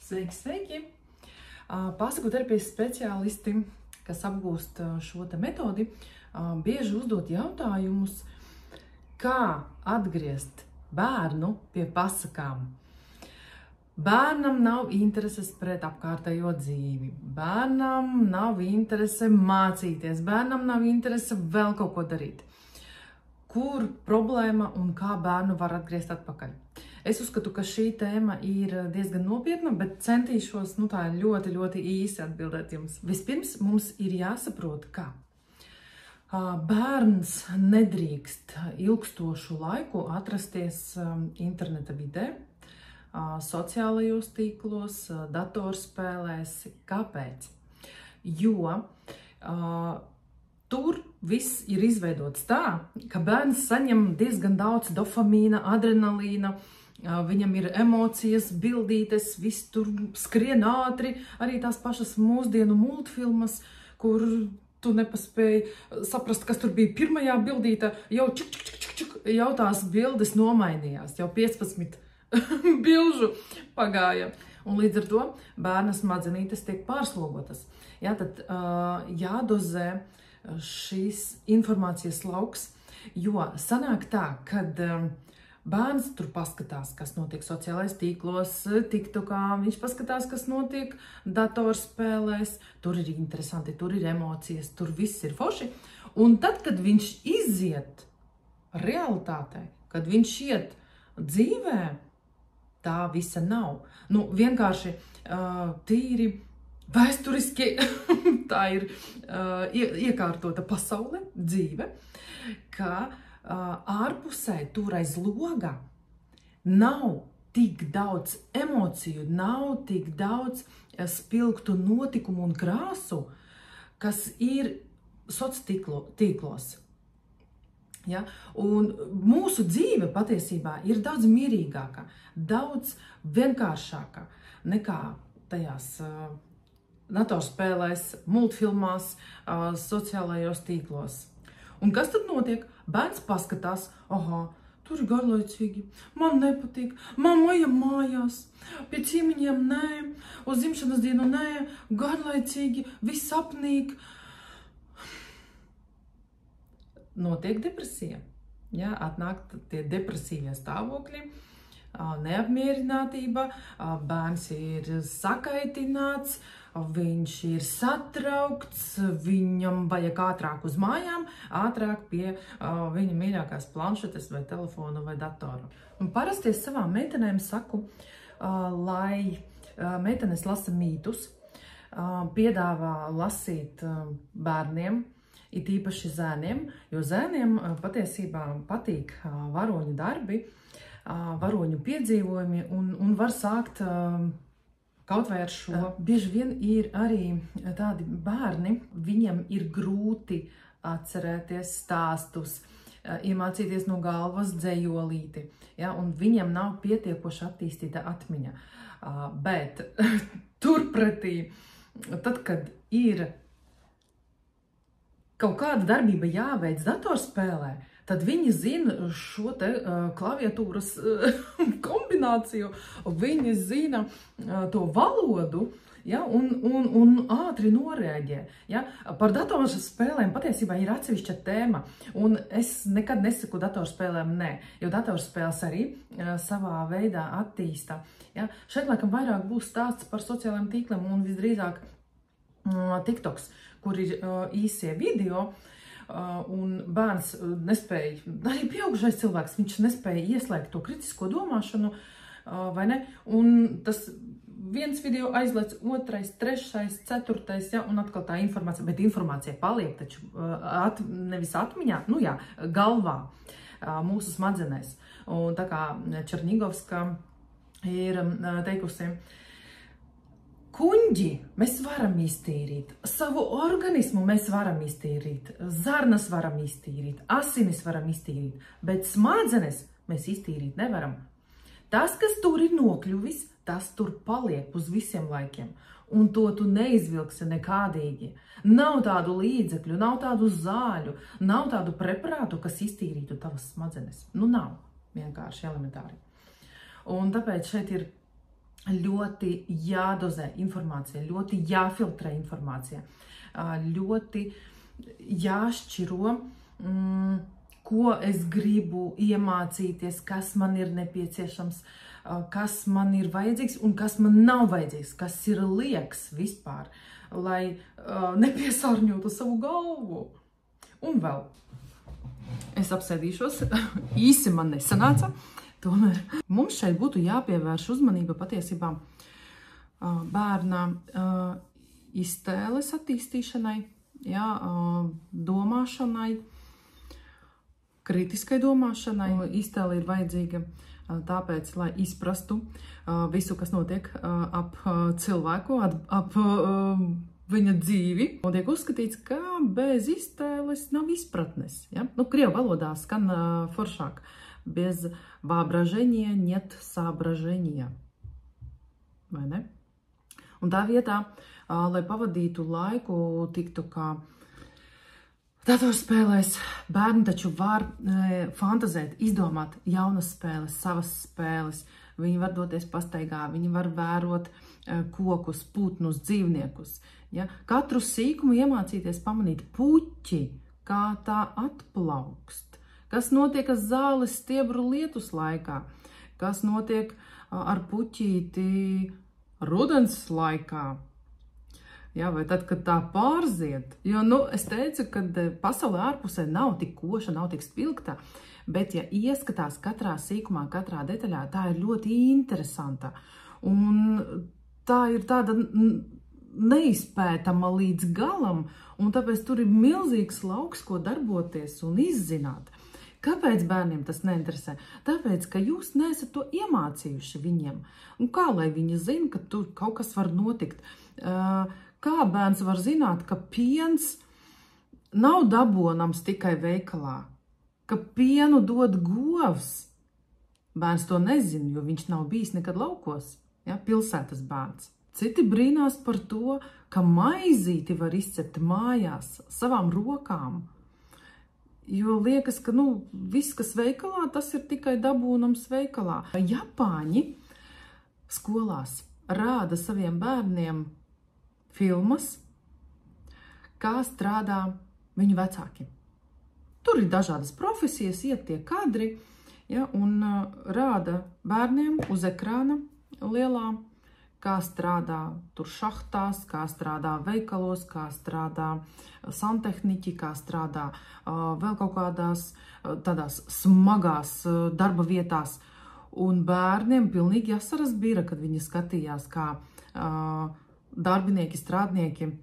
Sveiki, sveiki! Pasaku terapijas speciālisti, kas apgūst šo te metodi, bieži uzdot jautājumus, kā atgriezt bērnu pie pasakām. Bērnam nav intereses pret apkārtējo dzīvi, bērnam nav interese mācīties, bērnam nav interese vēl kaut ko darīt. Kur problēma un kā bērnu var atgriezt atpakaļ? Es uzskatu, ka šī tēma ir diezgan nopietna, bet centīšos tā ļoti īsi atbildēt jums. Vispirms mums ir jāsaprot, ka bērns nedrīkst ilgstošu laiku atrasties interneta vidē, sociālajos tīklos, datorspēlēs. Kāpēc? Jo tur viss ir izveidots tā, ka bērns saņem diezgan daudz dopamīna, adrenalīna, viņam ir emocijas, bildītes, viss tur skrien ātri, arī tās pašas mūsdienu multfilmas, kur tu nepaspēji saprast, kas tur bija pirmajā bildītē, jau jau tās bildes nomainījās, jau 15 bilžu pagāja. Un līdz ar to bērna smadzenītes tiek pārslogotas. Tad jādozē šīs informācijas lauks, jo sanāk tā, kad bērns tur paskatās, kas notiek sociālais tīklos, TikTokā, viņš paskatās, kas notiek datorspēlēs, tur ir interesanti, tur ir emocijas, tur viss ir forši. Un tad, kad viņš iziet realitātē, kad viņš iet dzīvē, tā visa nav. Vienkārši tīri vēsturiski tā ir iekārtota pasaule, dzīve, ka ārpusē tur aiz loga nav tik daudz emociju, nav tik daudz spilgtu notikumu un krāsu, kas ir sociālos tīklos. Un mūsu dzīve patiesībā ir daudz mierīgāka, daudz vienkāršāka nekā tajās datorspēlēs, multfilmās, sociālajos tīklos. Un kas tad notiek? Bērns paskatās, tur ir garlaicīgi, man nepatīk, mamma ejam mājās, pie ciemiņiem nē, uz dzimšanas dienu nē, garlaicīgi, viss apnīk. Notiek depresija, atnāk tie depresīvie stāvokļi, neapmierinātība, bērns ir sakaitināts, viņš ir satraukts, viņam vajag ātrāk uz mājām, ātrāk pie viņa mīļākās planšetes vai telefona vai datora. Un parasti es savām meitenēm saku, lai meitenes lasa mītus, piedāvā lasīt bērniem, it īpaši zēniem, jo zēniem patiesībā patīk varoņu darbi, varoņu piedzīvojumi un var sākt kaut vai ar šo. Bieži vien ir arī tādi bērni, viņiem ir grūti atcerēties stāstus, iemācīties no galvas dzejolīti, un viņiem nav pietiekoši attīstīta atmiņa. Bet turpretī, tad, kad ir kaut kāda darbība jāveic datorspēlē, tad viņi zina šo te klaviatūras kombināciju, viņi zina to valodu, un ātri norēģē. Par datorspēlēm patiesībā ir atsevišķa tēma, un es nekad nesaku datorspēlēm nē, jo datorspēles arī savā veidā attīsta. Šeit laikam vairāk būs stāsts par sociālajiem tīkliem un visdrīzāk TikToks, kur ir īsie video, un bērns nespēja, arī pieaugušais cilvēks, viņš nespēja ieslēgt to kritisko domāšanu, vai ne? Un tas viens video aizlec, otrais, trešais, ceturtais, un atkal tā informācija, bet informācija paliek taču nevis atmiņā, galvā, mūsu smadzenēs. Un tā kā Černigovska ir teikusi, kuņģi mēs varam iztīrīt, savu organismu mēs varam iztīrīt, zarnas varam iztīrīt, asinis varam iztīrīt, bet smadzenes mēs iztīrīt nevaram. Tas, kas tur ir nokļuvis, tas tur paliek uz visiem laikiem, un to tu neizvilksi nekādīgi. Nav tādu līdzekļu, nav tādu zāļu, nav tādu preparātu, kas iztīrītu tavas smadzenes. Nav, vienkārši elementāri. Un tāpēc šeit ir ļoti jādozē informācija, ļoti jāfiltrē informācija, ļoti jāšķiro, ko es gribu iemācīties, kas man ir nepieciešams, kas man ir vajadzīgs un kas man nav vajadzīgs, kas ir lieks vispār, lai nepiesārņotu savu galvu. Un vēl, es apsēdīšos, īsi man nesanāca, tomēr mums šeit būtu jāpievērš uzmanība patiesībā bērna iztēles attīstīšanai, domāšanai, kritiskai domāšanai. Iztēle ir vajadzīga tāpēc, lai izprastu visu, kas notiek ap cilvēku, ap viņa dzīvi. Un tiek uzskatīts, ka bez iztēles nav izpratnes. Ja? Krievu valodā skan foršāk. Bez воображения нет соображения. Vai ne? Un tā vietā, lai pavadītu laiku TikTokā, datorspēlēs, bērni taču var fantazēt, izdomāt jaunas spēles, savas spēles. Viņi var doties pastaigā, viņi var vērot kokus, putnus, dzīvniekus. Ja? Katru sīkumu iemācīties pamanīt puķi, kā tā atplaukst, kas notiek ar zāles stiebru lietus laikā, kas notiek ar puķīti rudens laikā. Ja, vai tad, kad tā pārziet, jo, es teicu, ka pasaulē ārpusē nav tik koša, nav tik spilgta, bet, ja ieskatās katrā sīkumā, katrā detaļā, tā ir ļoti interesanta. Un tā ir tāda neizpētama līdz galam, un tāpēc tur ir milzīgs lauks, ko darboties un izzināt. Kāpēc bērniem tas neinteresē? Tāpēc, ka jūs neesat to iemācījuši viņiem. Un kā lai viņi zina, ka tur kaut kas var notikt? Kā bērns var zināt, ka piens nav dabonams tikai veikalā? Ka pienu dod govs? Bērns to nezina, jo viņš nav bijis nekad laukos. Ja? Pilsētas bērns. Citi brīnās par to, ka maizīti var izcept mājās savām rokām. Jo liekas, ka viss, kas veikalā, tas ir tikai dabūnams veikalā. Japāņi skolās rāda saviem bērniem filmas, kā strādā viņu vecāki. Tur ir dažādas profesijas, iet tie kadri, ja, un rāda bērniem uz ekrāna lielā, kā strādā tur šahtās, kā strādā veikalos, kā strādā santehniķi, kā strādā vēl kaut kādās tādās smagās darba vietās. Un bērniem pilnīgi asaras bira, kad viņi skatījās, kā darbinieki, strādnieki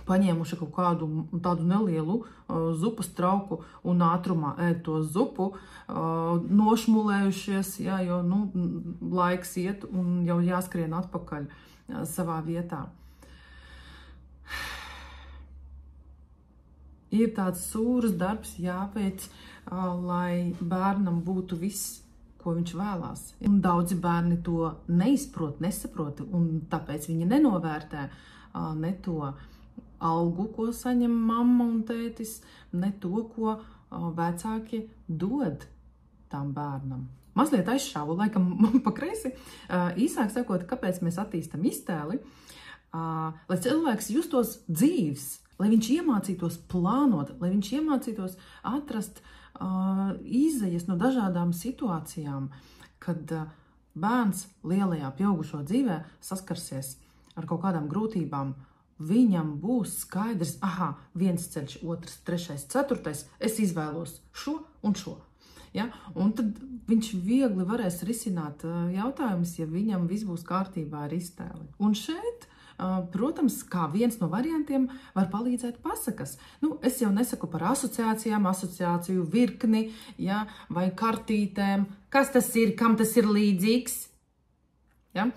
paņēmuši kaut kādu tādu nelielu zupas trauku un ātrumā ēd to zupu, nošmulējušies, jā, jo laiks iet un jau jāskrien atpakaļ savā vietā. Ir tāds sūrs darbs jāveic, lai bērnam būtu viss, ko viņš vēlās. Un daudzi bērni to neizprot, nesaprot, un tāpēc viņi nenovērtē ne to algu, ko saņem mamma un tētis, ne to, ko vecāki dod tam bērnam. Mazliet aizšāvu, laikam pa kreisi. Īsāk sakot, kāpēc mēs attīstam iztēli, lai cilvēks justos dzīvs, lai viņš iemācītos plānot, lai viņš iemācītos atrast izejas no dažādām situācijām, kad bērns lielajā pieaugušo dzīvē saskarsies ar kaut kādām grūtībām. Viņam būs skaidrs, viens ceļš, otrs, trešais, ceturtais, es izvēlos šo un šo. Ja? Un tad viņš viegli varēs risināt jautājumus, ja viņam viss būs kārtībā ar iztēli. Un šeit, protams, kā viens no variantiem var palīdzēt pasakas. Es jau nesaku par asociācijām, asociāciju virkni, ja? Vai kartītēm, kas tas ir, kam tas ir līdzīgs. Ja?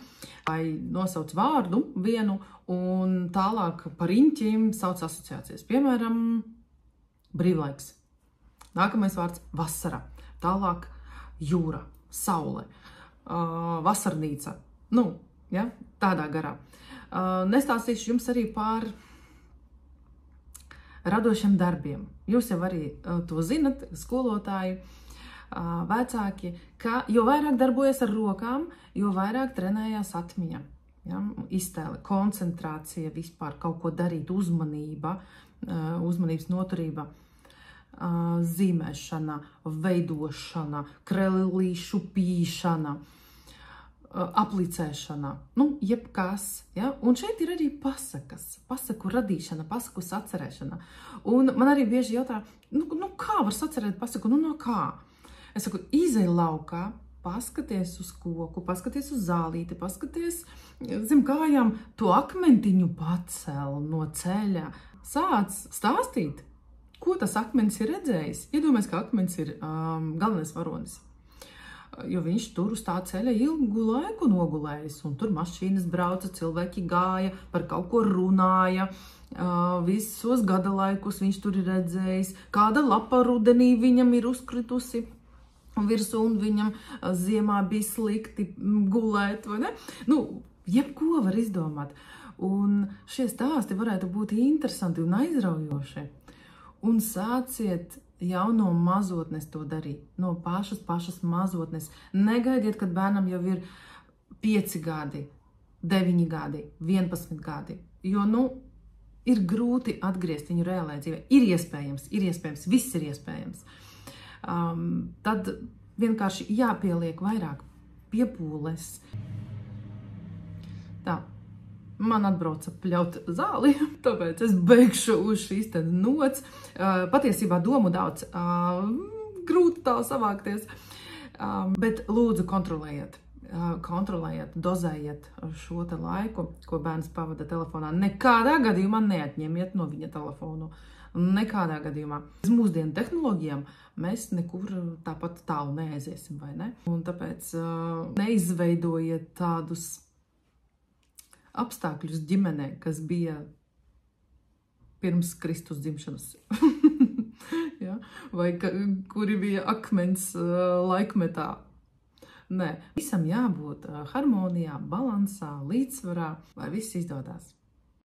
Vai nosauc vārdu vienu un tālāk par riņķiem sauc asociācijas. Piemēram, brīvlaiks. Nākamais vārds – vasara. Tālāk jūra, saule, vasarnīca. Ja? Tādā garā. Nestāstīšu jums arī par radošiem darbiem. Jūs jau arī to zinat, skolotāji. vecāki, ka jo vairāk darbojas ar rokām, jo vairāk trenējās atmiņa. Ja? Iztēle, koncentrācija, vispār kaut ko darīt, uzmanība, uzmanības noturība, zīmēšana, veidošana, krellīšu pīšana, aplicēšana, jebkas. Ja? Un šeit ir arī pasaku radīšana, pasaku sacerēšana. Un man arī bieži jautā, kā var sacerēt pasaku, no kā? Es saku, izej laukā, paskaties uz koku, paskaties uz zālīti, paskaties zem kājām, to akmentiņu pacel no ceļa. Sāc stāstīt, ko tas akmenis ir redzējis. Iedomājies, ka akmenis ir galvenais varonis. Jo viņš tur uz tā ceļa ilgu laiku nogulējis, un tur mašīnas brauca, cilvēki gāja, par kaut ko runāja, visos gada laikus viņš tur ir redzējis, kāda lapa rudenī viņam ir uzkritusi virsū, un viņam ziemā bija slikti gulēt, vai ne? Jebko var izdomāt. Un šie stāsti varētu būt interesanti un aizraujoši. Un sāciet jau no mazotnes to darīt, no pašas mazotnes. Negaidiet, kad bērnam jau ir 5 gadi, 9 gadi, 11 gadi, jo, ir grūti atgriezt viņu reālajā dzīvē. Ir iespējams, viss ir iespējams. Tad vienkārši jāpieliek vairāk piepūles. Tā. Man atbrauca pļaut zāli, tāpēc es beigšu uz šīs nots. Patiesībā domu daudz, grūti tā savākties, bet lūdzu kontrolējiet, dozējiet šo laiku, ko bērns pavada telefonā. Nekādā gadījumā neatņemiet no viņa telefonu. Nekādā gadījumā. Bez mūsdienu tehnoloģijām mēs nekur tāpat tālu neaiziesim, vai ne? Un tāpēc neizveidojiet tādus apstākļus ģimenē, kas bija pirms Kristus dzimšanas. Ja? Vai kuri bija akmens laikmetā. Nē, visam jābūt harmonijā, balansā, līdzsvarā, lai viss izdodās.